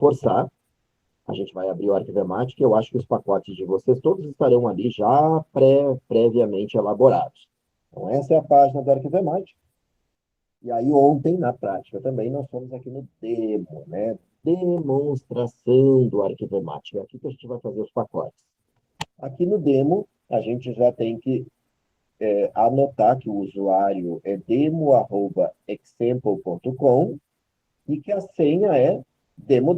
forçar, a gente vai abrir o Arquivemática, eu acho que os pacotes de vocês todos estarão ali já previamente elaborados. Então, essa é a página do Arquivemática. E aí, ontem, na prática também, nós fomos aqui no demo, né? Demonstração do Arquivemática. É aqui que a gente vai fazer os pacotes. Aqui no demo, a gente já tem que anotar que o usuário é demo@example.com e que a senha é demo.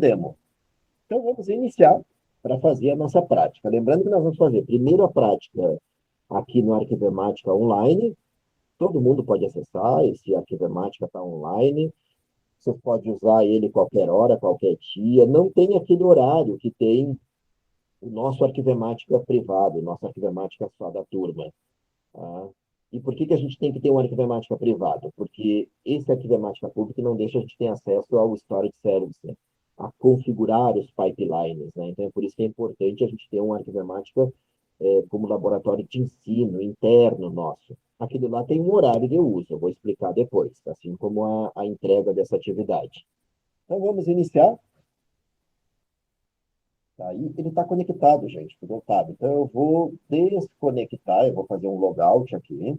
Então, vamos iniciar para fazer a nossa prática. Lembrando que nós vamos fazer primeiro a prática aqui no Arquivemática Online. Todo mundo pode acessar, esse Arquivemática está online. Você pode usar ele qualquer hora, qualquer dia. Não tem aquele horário que tem o nosso Arquivemática privado, o nosso Arquivemática só da turma. Tá? E por que a gente tem que ter um Arquivemática privado? Porque esse Arquivemática público não deixa a gente ter acesso ao storage service, né? A configurar os pipelines. Né? Então, é por isso que é importante a gente ter um Arquivemática como laboratório de ensino interno nosso. Aquele lá tem um horário de uso, eu vou explicar depois, assim como a entrega dessa atividade. Então, vamos iniciar. Aí ele está conectado, gente, pilotado. Então, eu vou desconectar, eu vou fazer um logout aqui,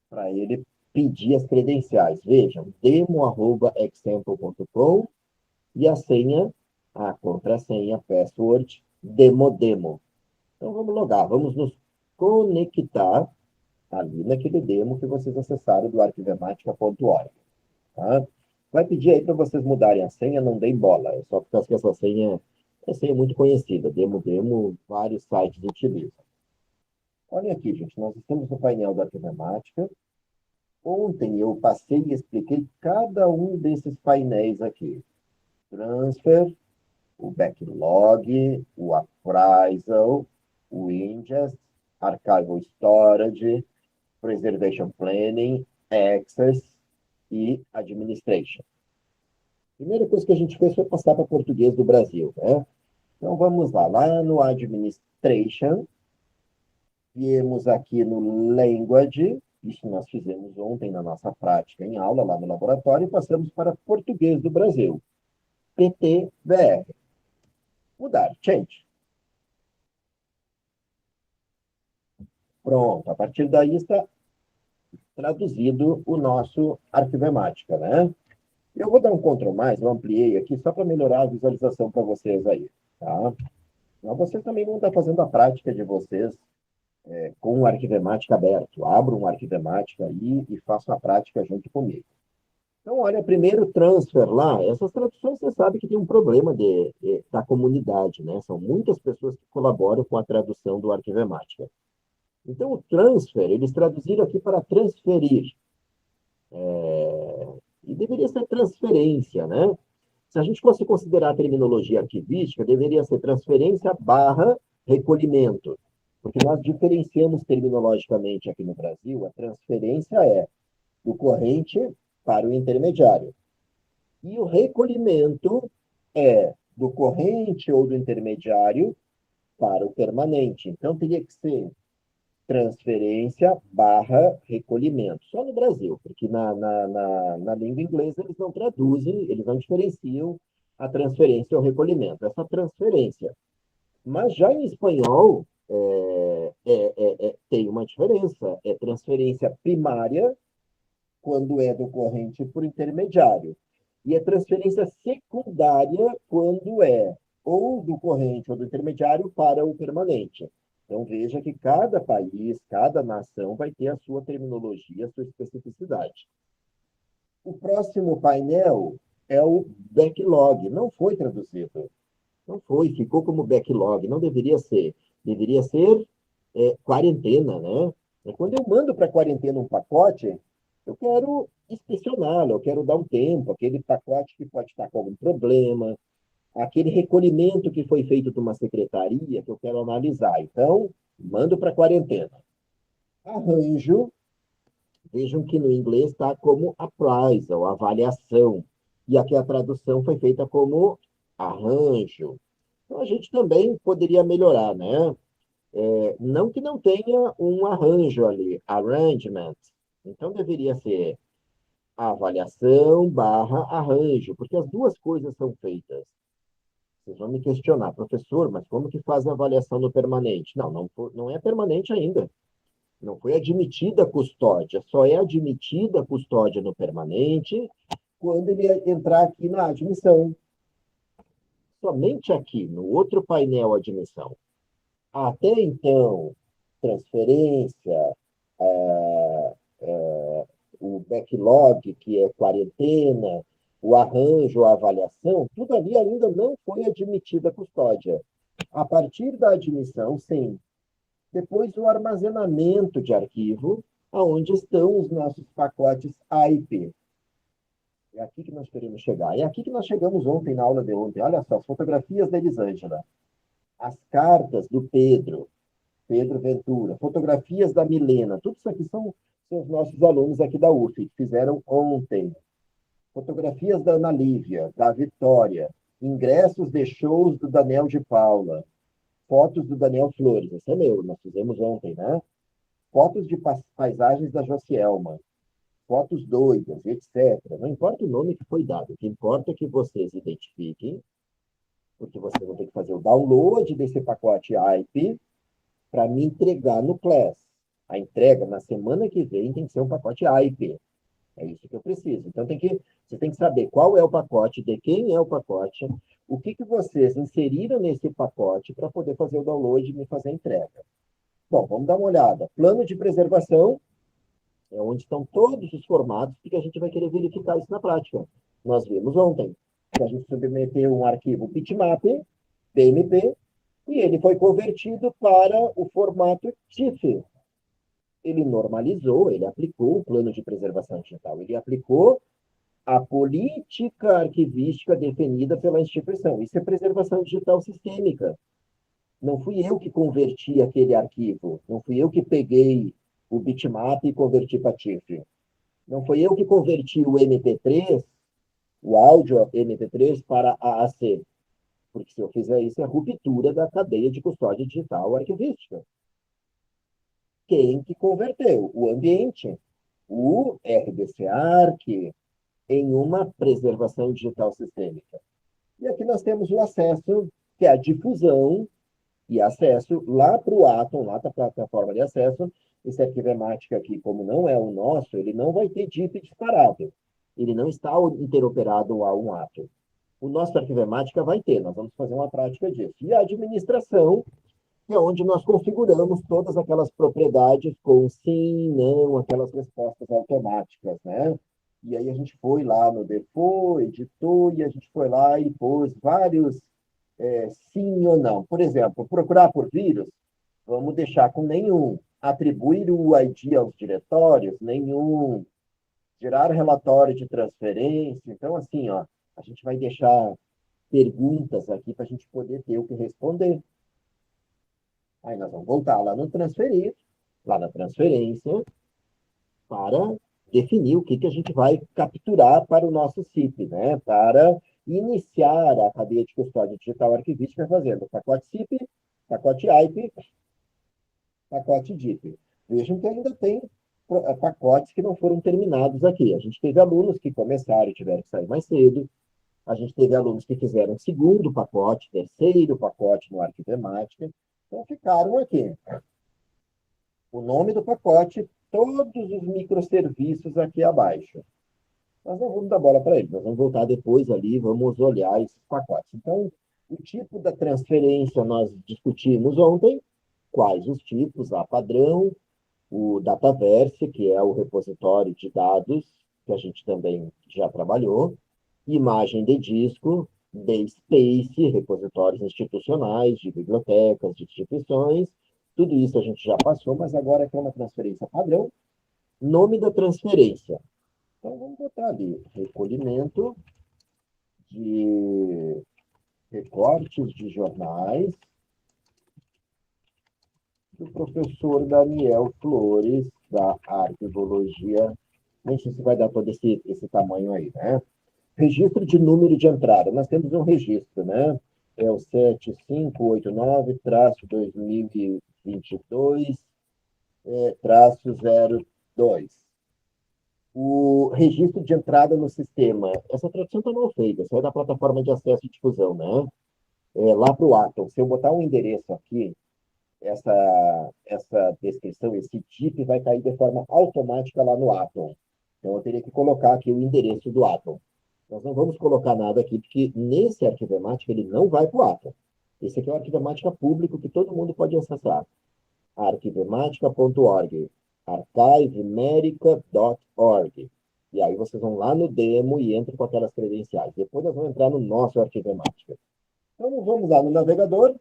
para ele pedir as credenciais. Vejam, demo@example.com e a senha, a contrassenha, password, demo. Então, vamos logar, vamos nos conectar ali naquele demo que vocês acessaram do arquivemática.org. Tá? Vai pedir aí para vocês mudarem a senha, não deem bola, é só por causa que essa senha é senha muito conhecida, vários sites utilizam. Olha aqui, gente, nós estamos no painel da Arquivemática. Ontem eu passei e expliquei cada um desses painéis aqui. Transfer, o backlog, o appraisal, o ingest, archival storage, preservation planning, access e administration. A primeira coisa que a gente fez foi passar para português do Brasil, né? Então vamos lá no administration, viemos aqui no language, isso nós fizemos ontem na nossa prática em aula lá no laboratório e passamos para português do Brasil, PTBR. Mudar, change. Pronto, a partir daí está traduzido o nosso arquivemática, né? Eu vou dar um Ctrl+, eu ampliei aqui só para melhorar a visualização para vocês aí, tá? Mas vocês também vão estar fazendo a prática de vocês com o Arquivemática aberto. Abra um Arquivemática aí e faça a prática junto comigo. Então, olha, primeiro transfer lá, essas traduções você sabe que tem um problema da comunidade, né? São muitas pessoas que colaboram com a tradução do Arquivemática. Então, o transfer, eles traduziram aqui para transferir. E deveria ser transferência, né? Se a gente fosse considerar a terminologia arquivística, deveria ser transferência barra recolhimento. Porque nós diferenciamos terminologicamente aqui no Brasil, a transferência é do corrente para o intermediário. E o recolhimento é do corrente ou do intermediário para o permanente. Então, teria que ser transferência barra recolhimento. Só no Brasil, porque na língua inglesa eles não traduzem, eles não diferenciam a transferência ou recolhimento. É só transferência. Mas já em espanhol tem uma diferença. É transferência primária, quando é do corrente para o intermediário. E é transferência secundária, quando é ou do corrente ou do intermediário para o permanente. Então, veja que cada país, cada nação vai ter a sua terminologia, a sua especificidade. O próximo painel é o backlog. Não foi traduzido. Não foi, ficou como backlog. Não deveria ser. Deveria ser quarentena, né? Quando eu mando para quarentena um pacote, eu quero inspecioná-lo, eu quero dar um tempo, aquele pacote que pode estar com algum problema, aquele recolhimento que foi feito de uma secretaria que eu quero analisar. Então, mando para quarentena. Arranjo, vejam que no inglês está como appraisal, avaliação, e aqui a tradução foi feita como arranjo. Então, a gente também poderia melhorar, né? Não que não tenha um arranjo ali, arrangement. Então, deveria ser avaliação barra arranjo, porque as duas coisas são feitas. Vocês vão me questionar, professor, mas como que faz a avaliação no permanente? Não, não é permanente ainda. Não foi admitida a custódia. Só é admitida a custódia no permanente quando ele entrar aqui na admissão. Somente aqui, no outro painel admissão. Até então, transferência, o backlog, que é quarentena, o arranjo, a avaliação, tudo ali ainda não foi admitida a custódia. A partir da admissão, sim. Depois, o armazenamento de arquivo, aonde estão os nossos pacotes AIP. É aqui que nós queremos chegar. É aqui que nós chegamos ontem, na aula de ontem. Olha só, as fotografias da Elisângela, as cartas do Pedro Ventura, fotografias da Milena, tudo isso aqui são os nossos alunos aqui da UF, que fizeram ontem. Fotografias da Ana Lívia, da Vitória, ingressos de shows do Daniel de Paula, fotos do Daniel Flores, esse é meu, nós fizemos ontem, né? Fotos de paisagens da Josielma, fotos doidas, etc. Não importa o nome que foi dado, o que importa é que vocês identifiquem, porque vocês vão ter que fazer o download desse pacote AIP para me entregar no Class. A entrega na semana que vem tem que ser um pacote AIP. É isso que eu preciso. Então, você tem que saber qual é o pacote, de quem é o pacote, o que vocês inseriram nesse pacote para poder fazer o download e me fazer a entrega. Bom, vamos dar uma olhada. Plano de preservação é onde estão todos os formatos, porque a gente vai querer verificar isso na prática. Nós vimos ontem que a gente submeteu um arquivo bitmap, BMP, e ele foi convertido para o formato TIFF. Ele normalizou, ele aplicou o plano de preservação digital, ele aplicou a política arquivística definida pela instituição. Isso é preservação digital sistêmica. Não fui eu que converti aquele arquivo, não fui eu que peguei o bitmap e converti para TIFF. Não foi eu que converti o MP3, o áudio MP3 para AAC. Porque se eu fizer isso, é ruptura da cadeia de custódia digital arquivística. Quem que converteu? O ambiente. O RDC-ARC em uma preservação digital sistêmica. E aqui nós temos o acesso, que é a difusão e acesso lá para o Atom, lá para a plataforma de acesso. Esse arquivemática aqui, como não é o nosso, ele não vai ter DIP disparado. Ele não está interoperado a um Atom. O nosso arquivemática vai ter, nós vamos fazer uma prática disso. E a administração, que é onde nós configuramos todas aquelas propriedades com sim, não, aquelas respostas automáticas, né? E aí a gente foi lá no default, editou, e a gente foi lá e pôs vários sim ou não. Por exemplo, procurar por vírus, vamos deixar com nenhum. Atribuir o ID aos diretórios, nenhum. Gerar relatório de transferência. Então, assim, ó, a gente vai deixar perguntas aqui para a gente poder ter o que responder. Aí nós vamos voltar lá no transferir, lá na transferência, para definir o que a gente vai capturar para o nosso CIP, né? Para iniciar a cadeia de custódia digital arquivística fazendo pacote CIP, pacote AIP, pacote DIP. Vejam que ainda tem pacotes que não foram terminados aqui. A gente teve alunos que começaram e tiveram que sair mais cedo. A gente teve alunos que fizeram segundo pacote, terceiro pacote no arquivemática. Então, ficaram aqui. O nome do pacote, todos os microserviços aqui abaixo. Nós não vamos dar bola para eles, nós vamos voltar depois ali, vamos olhar esses pacotes. Então, o tipo da transferência nós discutimos ontem, quais os tipos, a padrão, o Dataverse, que é o repositório de dados, que a gente também já trabalhou, imagem de disco, DSpace, repositórios institucionais, de bibliotecas, de instituições, tudo isso a gente já passou, mas agora aqui é uma transferência padrão. Nome da transferência. Então, vamos botar ali, recolhimento de recortes de jornais do professor Daniel Flores, da Arquivologia. Nem sei se vai dar todo esse tamanho aí, né? Registro de número de entrada. Nós temos um registro, né? É o 7589-2022, traço 02. O registro de entrada no sistema. Essa tradução está mal feita, isso é da plataforma de acesso e difusão, né? lá para o Atom. Se eu botar um endereço aqui, essa descrição, esse tip vai cair de forma automática lá no Atom. Então, eu teria que colocar aqui o endereço do Atom. Nós não vamos colocar nada aqui, porque nesse Arquivemática ele não vai para o Atom. Esse aqui é o Arquivemática público que todo mundo pode acessar. Arquivemática.org, archivemerica.org. E aí vocês vão lá no demo e entram com aquelas credenciais. Depois nós vamos entrar no nosso Arquivemática. Então, vamos lá no navegador.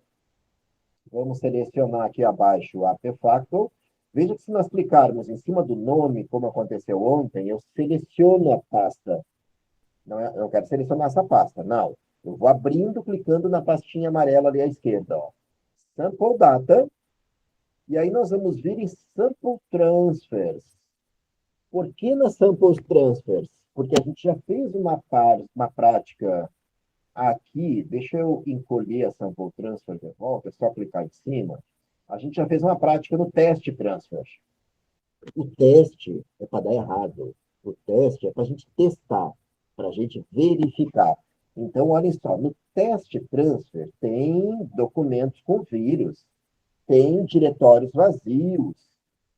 Vamos selecionar aqui abaixo o artefato. Veja que se nós clicarmos em cima do nome, como aconteceu ontem, eu seleciono a pasta. Não, eu quero selecionar essa pasta. Não. Eu vou abrindo, clicando na pastinha amarela ali à esquerda. Ó. Sample Data. E aí nós vamos vir em Sample Transfers. Por que na Sample Transfers? Porque a gente já fez uma prática aqui. Deixa eu encolher a Sample Transfer de volta. É só clicar em cima. A gente já fez uma prática no teste transfer. O teste é para dar errado. O teste é para a gente testar, para a gente verificar. Então, olha só, no teste transfer tem documentos com vírus, tem diretórios vazios,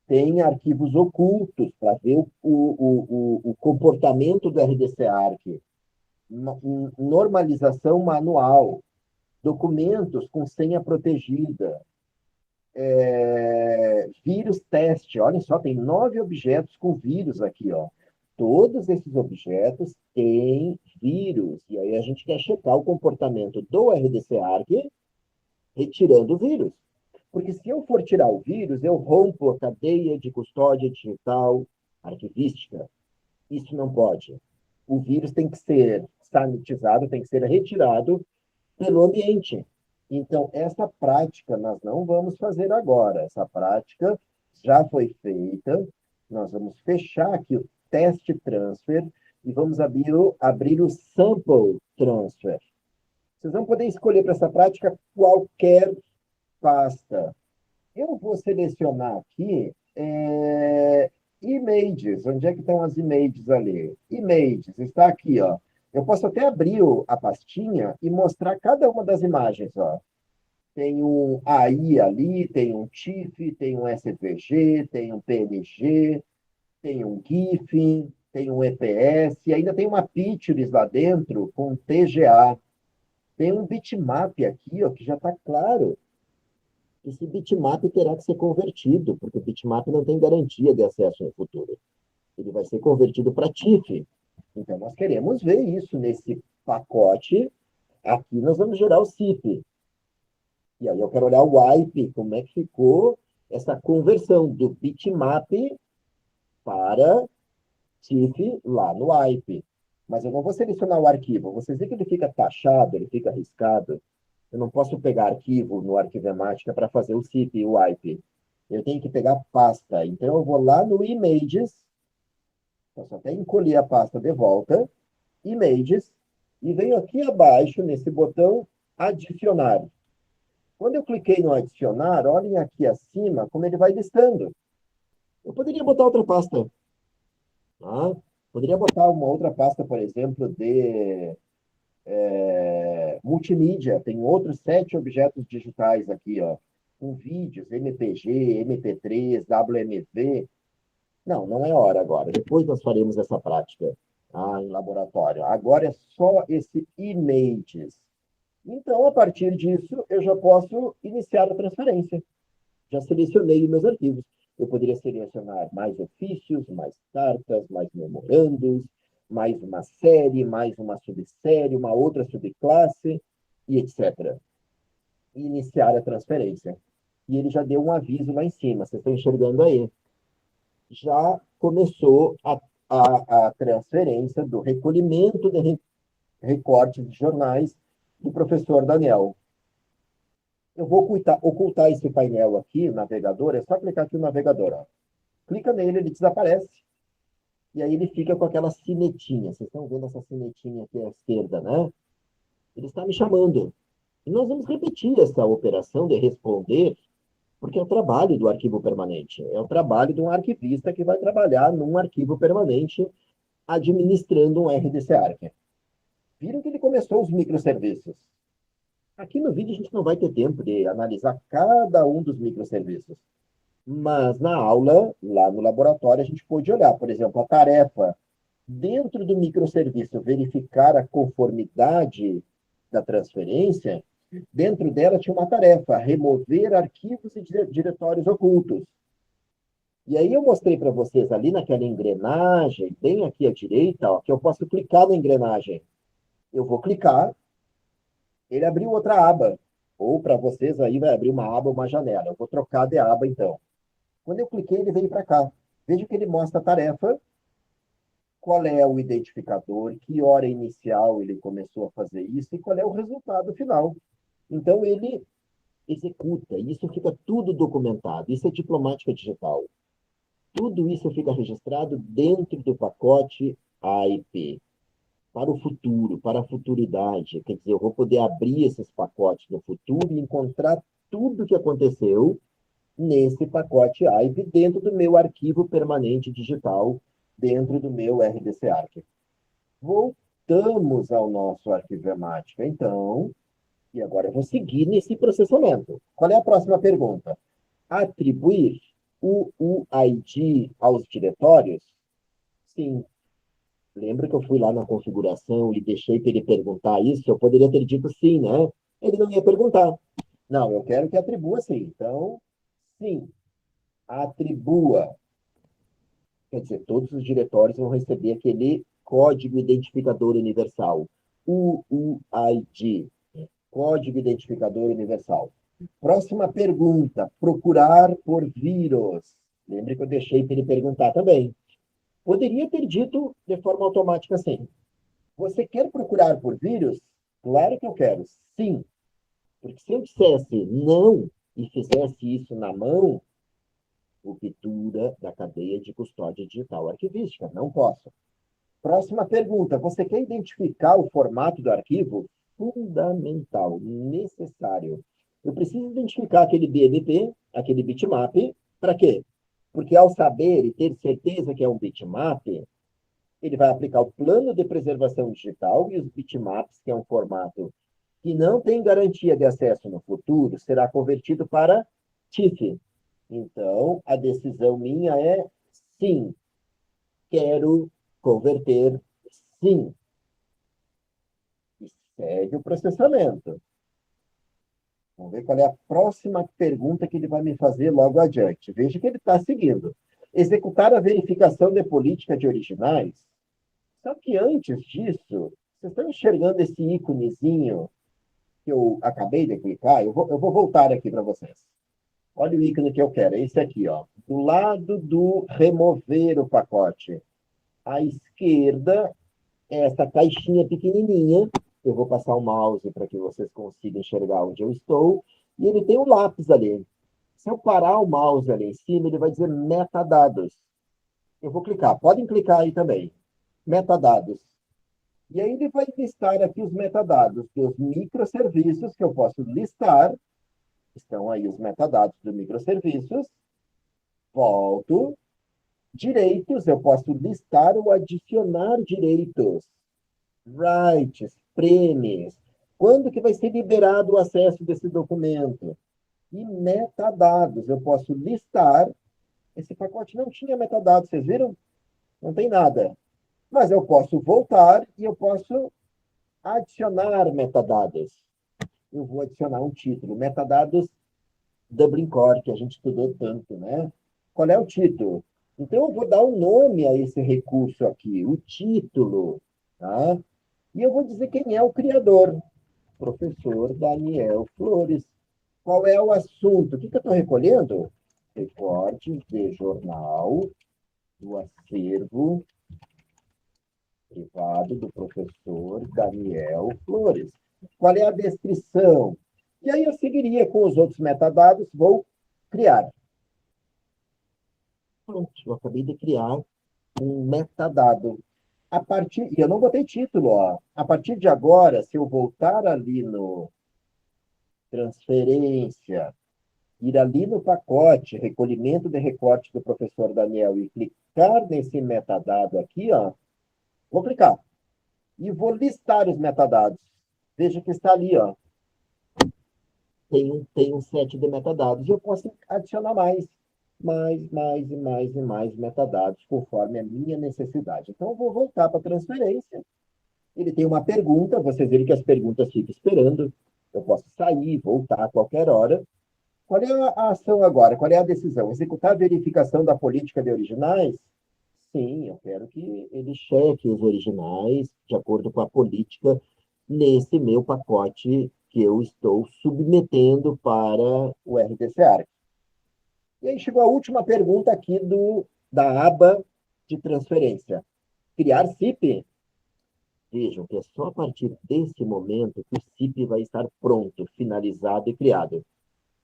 tem arquivos ocultos para ver o comportamento do RDC-ARC, normalização manual, documentos com senha protegida, vírus teste. Olha só, tem 9 objetos com vírus aqui, ó. Todos esses objetos têm vírus. E aí a gente quer checar o comportamento do RDC-ARC retirando o vírus. Porque se eu for tirar o vírus, eu rompo a cadeia de custódia digital arquivística. Isso não pode. O vírus tem que ser sanitizado, tem que ser retirado pelo ambiente. Então, essa prática nós não vamos fazer agora. Essa prática já foi feita. Nós vamos fechar aqui o teste transfer e vamos abrir o sample transfer. Vocês vão poder escolher para essa prática qualquer pasta. Eu vou selecionar aqui images. Onde é que estão as images ali? Images, está aqui, ó. Eu posso até abrir a pastinha e mostrar cada uma das imagens, ó. Tem um AI ali, tem um TIFF, tem um SVG, tem um PNG, tem um GIF, tem um EPS, e ainda tem uma pictures lá dentro com TGA. Tem um bitmap aqui, ó, que já está claro. Esse bitmap terá que ser convertido, porque o bitmap não tem garantia de acesso no futuro. Ele vai ser convertido para TIFF. Então, nós queremos ver isso nesse pacote. Aqui nós vamos gerar o CIP. E aí eu quero olhar o wipe, como é que ficou essa conversão do bitmap para TIFF lá no wipe. Mas eu não vou selecionar o arquivo. Vocês veem que ele fica taxado, ele fica riscado. Eu não posso pegar arquivo no Arquivemática para fazer o CIP e o wipe. Eu tenho que pegar pasta. Então, eu vou lá no Images, posso até encolher a pasta de volta, Images, e venho aqui abaixo, nesse botão Adicionar. Quando eu cliquei no Adicionar, olhem aqui acima como ele vai listando. Eu poderia botar outra pasta. Tá? Poderia botar uma outra pasta, por exemplo, de multimídia. Tem outros 7 objetos digitais aqui, ó, com vídeos, MPG, MP3, WMV. Não, não é hora agora. Depois nós faremos essa prática em laboratório. Agora é só esse images. Então, a partir disso, eu já posso iniciar a transferência. Já selecionei meus arquivos. Eu poderia selecionar mais ofícios, mais cartas, mais memorandos, mais uma série, mais uma subsérie, uma outra subclasse, e etc. E iniciar a transferência. E ele já deu um aviso lá em cima, vocês estão enxergando aí. Já começou a transferência do recolhimento de recortes de jornais do professor Daniel. Eu vou ocultar esse painel aqui, o navegador, é só clicar aqui no navegador. Ó. Clica nele, ele desaparece. E aí ele fica com aquela sinetinha. Vocês estão vendo essa sinetinha aqui à esquerda, né? Ele está me chamando. E nós vamos repetir essa operação de responder, porque é o trabalho do arquivo permanente. É o trabalho de um arquivista que vai trabalhar num arquivo permanente administrando um RDC-ARC. Viram que ele começou os microserviços. Aqui no vídeo a gente não vai ter tempo de analisar cada um dos microserviços, mas na aula, lá no laboratório, a gente pode olhar, por exemplo, a tarefa dentro do microserviço, verificar a conformidade da transferência. Dentro dela tinha uma tarefa, remover arquivos e diretórios ocultos. E aí eu mostrei para vocês ali naquela engrenagem, bem aqui à direita, ó, que eu posso clicar na engrenagem. Eu vou clicar, ele abriu outra aba. Ou para vocês aí vai abrir uma aba, uma janela. Eu vou trocar de aba então. Quando eu cliquei, ele veio para cá. Veja que ele mostra a tarefa, qual é o identificador, que hora inicial ele começou a fazer isso e qual é o resultado final. Então ele executa, isso fica tudo documentado. Isso é diplomática digital. Tudo isso fica registrado dentro do pacote AIP, para o futuro, para a futuridade. Quer dizer, eu vou poder abrir esses pacotes no futuro e encontrar tudo o que aconteceu nesse pacote AIP dentro do meu arquivo permanente digital, dentro do meu RDC Arc. Voltamos ao nosso arquivemática, então, e agora eu vou seguir nesse processamento. Qual é a próxima pergunta? Atribuir o UID aos diretórios? Sim. Lembra que eu fui lá na configuração e deixei para ele perguntar isso? Eu poderia ter dito sim, né? Ele não ia perguntar. Não, eu quero que atribua sim. Então, sim, atribua. Quer dizer, todos os diretórios vão receber aquele código identificador universal, UUID, código identificador universal. Próxima pergunta, procurar por vírus. Lembre que eu deixei para ele perguntar também. Poderia ter dito de forma automática assim. Você quer procurar por vírus? Claro que eu quero. Sim. Porque se eu dissesse não e fizesse isso na mão, ruptura da cadeia de custódia digital arquivística. Não posso. Próxima pergunta. Você quer identificar o formato do arquivo? Fundamental, necessário. Eu preciso identificar aquele BMP, aquele bitmap, para quê? Porque ao saber e ter certeza que é um bitmap, ele vai aplicar o plano de preservação digital e os bitmaps, que é um formato que não tem garantia de acesso no futuro, será convertido para TIFF. Então, a decisão minha é sim, quero converter sim. E segue o processamento. Vamos ver qual é a próxima pergunta que ele vai me fazer logo adiante. Veja que ele está seguindo. Executar a verificação de política de originais. Só que antes disso, vocês estão enxergando esse íconezinho que eu acabei de clicar? Eu vou voltar aqui para vocês. Olha o ícone que eu quero, é esse aqui, ó. Do lado do remover o pacote. À esquerda, é essa caixinha pequenininha. Eu vou passar o mouse para que vocês consigam enxergar onde eu estou. E ele tem um lápis ali. Se eu parar o mouse ali em cima, ele vai dizer metadados. Eu vou clicar. Podem clicar aí também. Metadados. E aí ele vai listar aqui os metadados dos microserviços que eu posso listar. Estão aí os metadados dos microserviços. Volto. Direitos, eu posso listar ou adicionar direitos. Rights, prêmios. Quando que vai ser liberado o acesso desse documento? E metadados, eu posso listar. Esse pacote não tinha metadados, vocês viram? Não tem nada. Mas eu posso voltar e eu posso adicionar metadados. Eu vou adicionar um título, metadados Dublin Core, que a gente estudou tanto, né? Qual é o título? Então, eu vou dar um nome a esse recurso aqui, o título, tá? E eu vou dizer quem é o criador, professor Daniel Flores. Qual é o assunto? O que eu estou recolhendo? Recortes de jornal do acervo privado do professor Daniel Flores. Qual é a descrição? E aí eu seguiria com os outros metadados, vou criar. Pronto, eu acabei de criar um metadado. E eu não botei título, ó. A partir de agora, se eu voltar ali no transferência, ir ali no pacote, recolhimento de recorte do professor Daniel e clicar nesse metadado aqui, ó, vou clicar. E vou listar os metadados. Veja que está ali, ó. tem um set de metadados. E eu posso adicionar mais metadados, conforme a minha necessidade. Então, eu vou voltar para a transferência. Ele tem uma pergunta, vocês viram que as perguntas ficam esperando. Eu posso sair, voltar a qualquer hora. Qual é a ação agora? Qual é a decisão? Executar a verificação da política de originais? Sim, eu quero que ele cheque os originais de acordo com a política nesse meu pacote que eu estou submetendo para o RDC Arc. E aí chegou a última pergunta aqui da aba de transferência. Criar CIP? Vejam que é só a partir desse momento que o CIP vai estar pronto, finalizado e criado.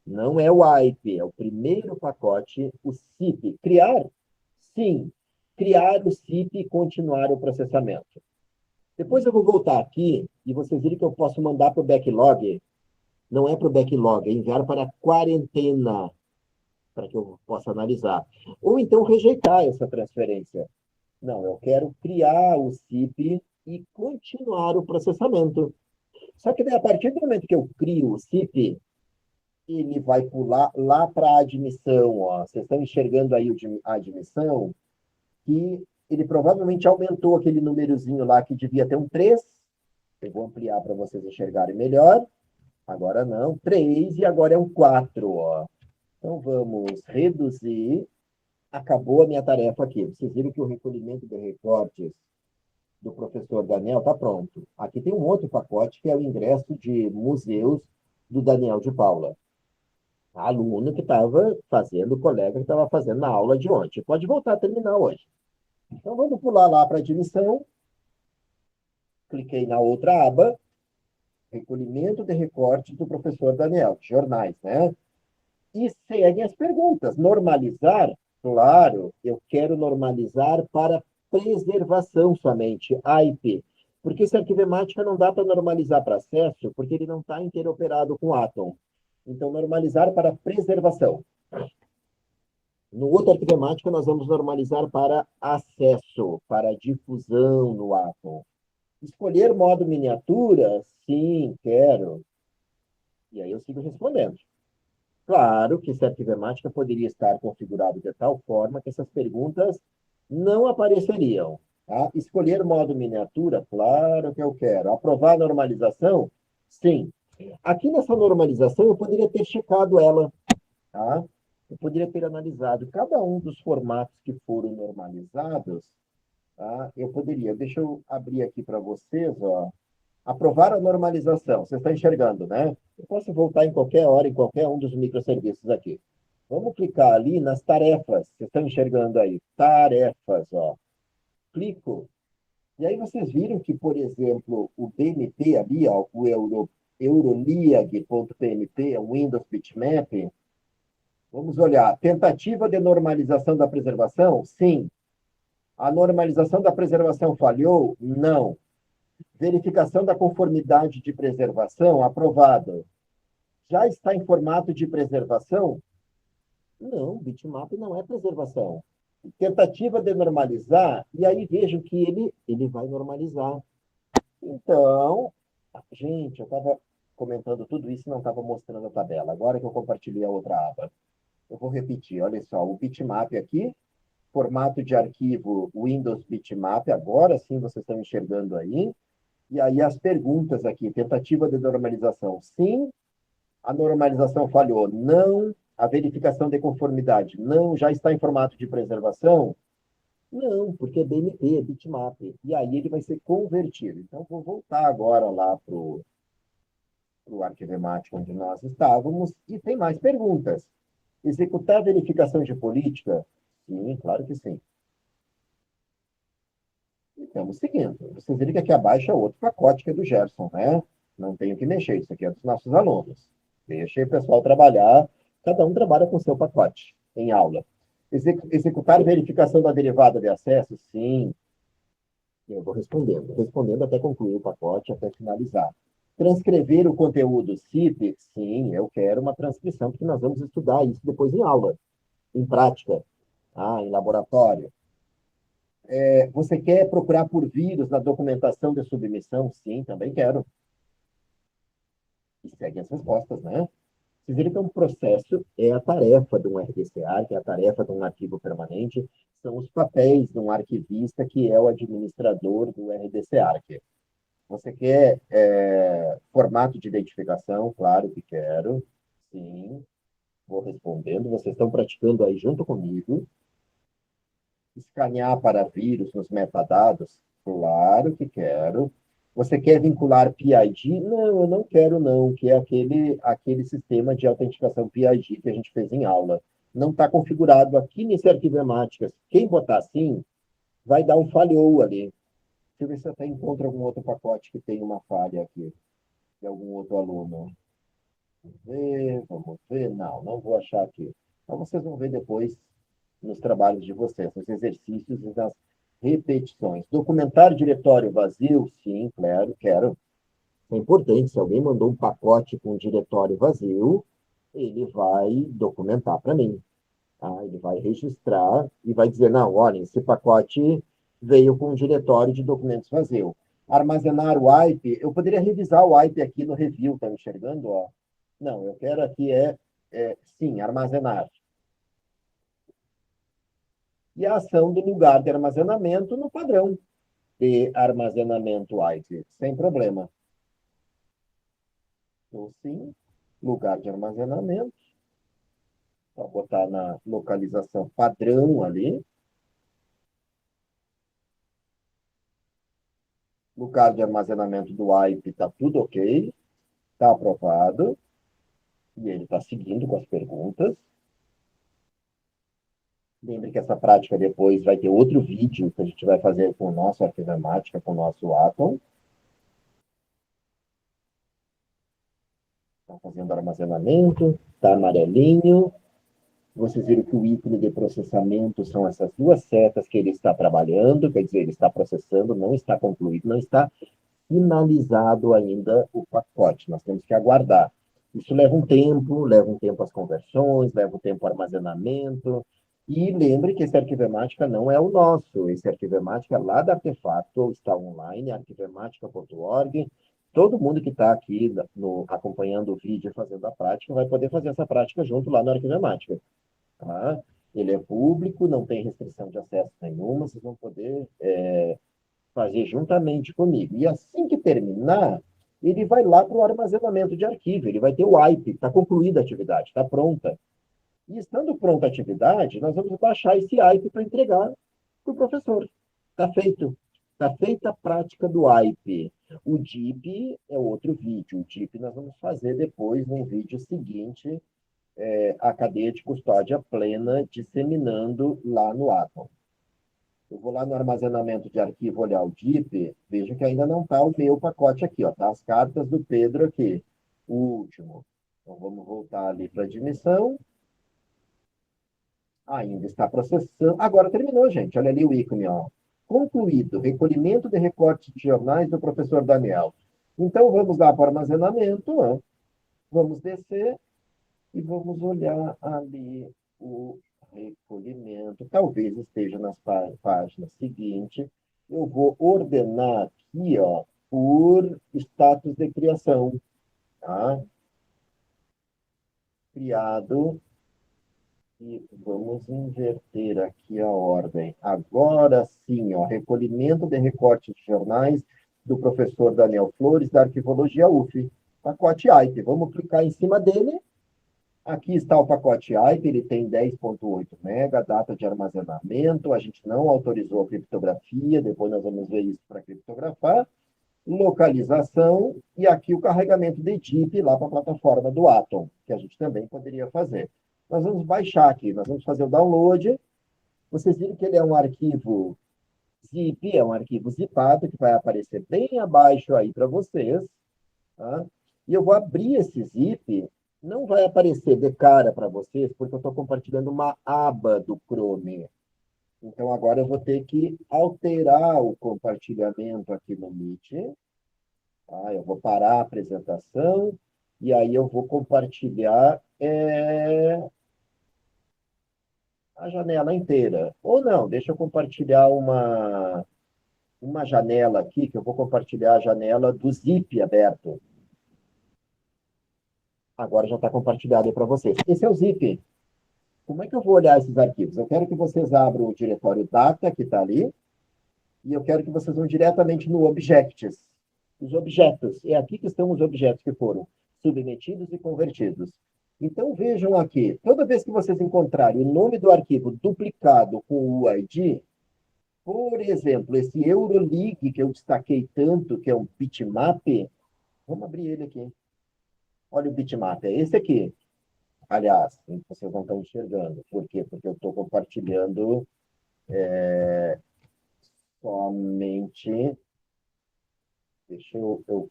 Não é o AIP, é o primeiro pacote, o CIP. Criar? Sim. Criar o CIP e continuar o processamento. Depois eu vou voltar aqui e vocês viram que eu posso mandar para o backlog. Não é para o backlog, é enviar para a quarentena, para que eu possa analisar. Ou então rejeitar essa transferência. Não, eu quero criar o CIP e continuar o processamento. Só que daí, a partir do momento que eu crio o CIP, ele vai pular lá para a admissão. Ó. Vocês estão enxergando aí a admissão, que ele provavelmente aumentou aquele númerozinho lá que devia ter um 3. Eu vou ampliar para vocês enxergarem melhor. Agora não, 3 e agora é um 4. Ó. Então vamos reduzir. Acabou a minha tarefa aqui. Vocês viram que o recolhimento de recortes do professor Daniel está pronto. Aqui tem um outro pacote que é o ingresso de museus do Daniel de Paula. Aluno que estava fazendo, o colega que estava fazendo na aula de ontem. Pode voltar a terminar hoje. Então, vamos pular lá para a admissão. Cliquei na outra aba, recolhimento de recortes do professor Daniel, jornais, né? E seguem as perguntas. Normalizar? Claro, eu quero normalizar para preservação somente, AIP. Porque esse arquivemática não dá para normalizar para acesso, porque ele não está interoperado com Atom. Então, normalizar para preservação. No outro arquivemática, nós vamos normalizar para acesso, para difusão no Atom. Escolher modo miniatura? Sim, quero. E aí eu sigo respondendo. Claro que esse arquivemática poderia estar configurado de tal forma que essas perguntas não apareceriam. Tá? Escolher modo miniatura? Claro que eu quero. Aprovar a normalização? Sim. Aqui nessa normalização eu poderia ter checado ela. Tá? Eu poderia ter analisado cada um dos formatos que foram normalizados. Tá? Eu poderia. Deixa eu abrir aqui para vocês. Ó. Aprovar a normalização. Você está enxergando, né? Eu posso voltar em qualquer hora, em qualquer um dos microserviços aqui. Vamos clicar ali nas tarefas. Vocês estão enxergando aí? Tarefas, ó. Clico. E aí vocês viram que, por exemplo, o BMP ali, ó, o Euroliag.pmp, o Windows Bitmap. Vamos olhar. Tentativa de normalização da preservação? Sim. A normalização da preservação falhou? Não. Verificação da conformidade de preservação, aprovado. Já está em formato de preservação? Não, bitmap não é preservação. Tentativa de normalizar, e aí vejam que ele vai normalizar. Então, gente, eu estava comentando tudo isso e não estava mostrando a tabela. Agora que eu compartilhei a outra aba. Eu vou repetir, olha só, o bitmap aqui, formato de arquivo Windows Bitmap, agora sim vocês estão enxergando aí. E aí as perguntas aqui, tentativa de normalização, sim. A normalização falhou, não. A verificação de conformidade, não. Já está em formato de preservação? Não, porque é BMP, é bitmap. E aí ele vai ser convertido. Então, vou voltar agora lá para o arquivemático onde nós estávamos. E tem mais perguntas. Executar a verificação de política? Sim, claro que sim. E estamos seguindo. Vocês viram que aqui abaixo é outro pacote que é do Gerson, né? Não tenho que mexer, isso aqui é dos nossos alunos. Deixa o pessoal trabalhar, cada um trabalha com o seu pacote em aula. Executar verificação da derivada de acesso? Sim. Eu vou respondendo até concluir o pacote, até finalizar. Transcrever o conteúdo CIP? Sim, eu quero uma transcrição, porque nós vamos estudar isso depois em aula, em prática, em laboratório. Você quer procurar por vírus na documentação de submissão? Sim, também quero. E segue as respostas, né? Vocês viram que é um processo, é a tarefa de um RDCA, que é a tarefa de um arquivo permanente, são os papéis de um arquivista, que é o administrador do RDCA. Você quer formato de identificação? Claro que quero. Sim, vou respondendo. Vocês estão praticando aí junto comigo. Escanear para vírus nos metadados? Claro que quero. Você quer vincular PID? Não, eu não quero não, que é aquele sistema de autenticação PID que a gente fez em aula. Não está configurado aqui nesse arquivo Ematica. Quem botar assim, vai dar um falhou ali. Deixa eu ver se eu até encontro algum outro pacote que tem uma falha aqui, de algum outro aluno. Vamos ver. Não, não vou achar aqui. Então vocês vão ver depois nos trabalhos de vocês, nos exercícios e nas repetições. Documentar diretório vazio? Sim, claro, quero. É importante, se alguém mandou um pacote com diretório vazio, ele vai documentar para mim. Tá? Ele vai registrar e vai dizer, não, olha, esse pacote veio com um diretório de documentos vazio. Armazenar o wipe, eu poderia revisar o wipe aqui no review, tá me enxergando? Ó? Não, eu quero aqui sim, armazenar. E a ação do lugar de armazenamento no padrão de armazenamento wipe, sem problema. Então, sim, lugar de armazenamento, vou botar na localização padrão ali, lugar de armazenamento do wipe, está tudo ok, está aprovado, e ele está seguindo com as perguntas. Lembre que essa prática depois vai ter outro vídeo que a gente vai fazer com o nosso Arquivemática, com o nosso Atom. Está fazendo armazenamento, está amarelinho. Vocês viram que o ícone de processamento são essas duas setas que ele está trabalhando, quer dizer, ele está processando, não está concluído, não está finalizado ainda o pacote. Nós temos que aguardar. Isso leva um tempo as conversões, leva um tempo o armazenamento. E lembre que esse Arquivemática não é o nosso. Esse Arquivemática é lá da Artefato, está online, arquivemática.org. Todo mundo que está aqui acompanhando o vídeo e fazendo a prática vai poder fazer essa prática junto lá no Arquivemática. Tá? Ele é público, não tem restrição de acesso nenhuma, vocês vão poder fazer juntamente comigo. E assim que terminar, ele vai lá para o armazenamento de arquivo, ele vai ter o wipe, está concluída a atividade, está pronta. E estando pronta a atividade, nós vamos baixar esse wipe para entregar para o professor. Está feito. Está feita a prática do wipe. O DIP é outro vídeo. O DIP nós vamos fazer depois, num vídeo seguinte, a cadeia de custódia plena disseminando lá no Atom. Eu vou lá no armazenamento de arquivo olhar o DIP, vejo que ainda não está o meu pacote aqui, ó, tá as cartas do Pedro aqui, o último. Então vamos voltar ali para a admissão. Ainda está processando. Agora terminou, gente. Olha ali o ícone, ó. Concluído. Recolhimento de recortes de jornais do professor Daniel. Então vamos lá para o armazenamento, ó. Vamos descer e vamos olhar ali o recolhimento. Talvez esteja nas páginas seguintes. Eu vou ordenar aqui, ó, por status de criação. Tá? Criado. E vamos inverter aqui a ordem. Agora sim, ó, recolhimento de recortes de jornais do professor Daniel Flores, da Arquivologia UF. Pacote AIP. Vamos clicar em cima dele. Aqui está o pacote AIP, ele tem 10,8 MB, data de armazenamento, a gente não autorizou a criptografia, depois nós vamos ver isso para criptografar, localização, e aqui o carregamento de DIP lá para a plataforma do Atom, que a gente também poderia fazer. Nós vamos baixar aqui, nós vamos fazer o download, vocês viram que ele é um arquivo zip, é um arquivo zipado, que vai aparecer bem abaixo aí para vocês, tá? E eu vou abrir esse zip, não vai aparecer de cara para vocês, porque eu estou compartilhando uma aba do Chrome. Então, agora eu vou ter que alterar o compartilhamento aqui no Meet. Tá? Eu vou parar a apresentação e aí eu vou compartilhar a janela inteira. Ou não, deixa eu compartilhar uma janela aqui, que eu vou compartilhar a janela do Zip aberto. Agora já está compartilhado aí para vocês. Esse é o zip. Como é que eu vou olhar esses arquivos? Eu quero que vocês abram o diretório data, que está ali, e eu quero que vocês vão diretamente no objects. Os objetos. É aqui que estão os objetos que foram submetidos e convertidos. Então vejam aqui, toda vez que vocês encontrarem o nome do arquivo duplicado com o ID, por exemplo, esse Euroleague que eu destaquei tanto, que é um bitmap, vamos abrir ele aqui. Olha o bitmap, é esse aqui. Aliás, vocês não estão enxergando. Por quê? Porque eu estou compartilhando somente. Deixa eu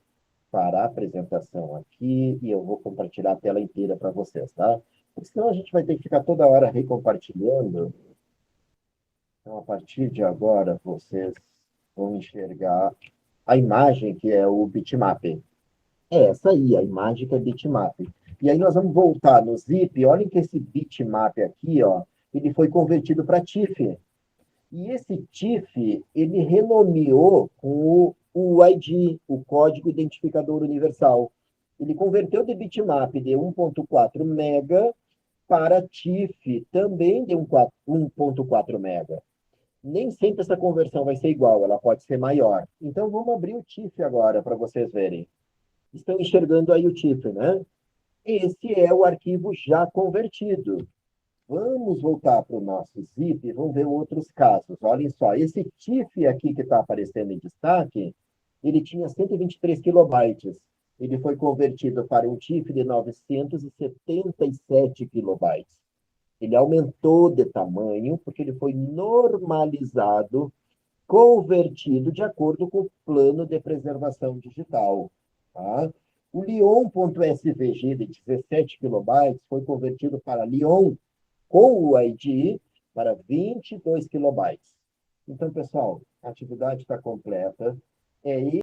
parar a apresentação aqui e eu vou compartilhar a tela inteira para vocês, tá? Porque senão a gente vai ter que ficar toda hora recompartilhando. Então, a partir de agora, vocês vão enxergar a imagem que é o bitmap. É essa aí, a imagem que é bitmap. E aí nós vamos voltar no zip. Olhem que esse bitmap aqui, ó, ele foi convertido para TIFF. E esse TIFF, ele renomeou com o UID, o Código Identificador Universal. Ele converteu de bitmap de 1.4 mega para TIFF, também de 1.4 mega. Nem sempre essa conversão vai ser igual, ela pode ser maior. Então, vamos abrir o TIFF agora para vocês verem. Estão enxergando aí o TIFF, né? Esse é o arquivo já convertido. Vamos voltar para o nosso zip e vamos ver outros casos. Olhem só, esse TIFF aqui que está aparecendo em destaque, ele tinha 123 kilobytes. Ele foi convertido para um TIFF de 977 kilobytes. Ele aumentou de tamanho porque ele foi normalizado, convertido de acordo com o plano de preservação digital. Tá? O Lion.svg de 17 kilobytes foi convertido para Lion com o ID para 22 kilobytes. Então, pessoal, a atividade está completa. É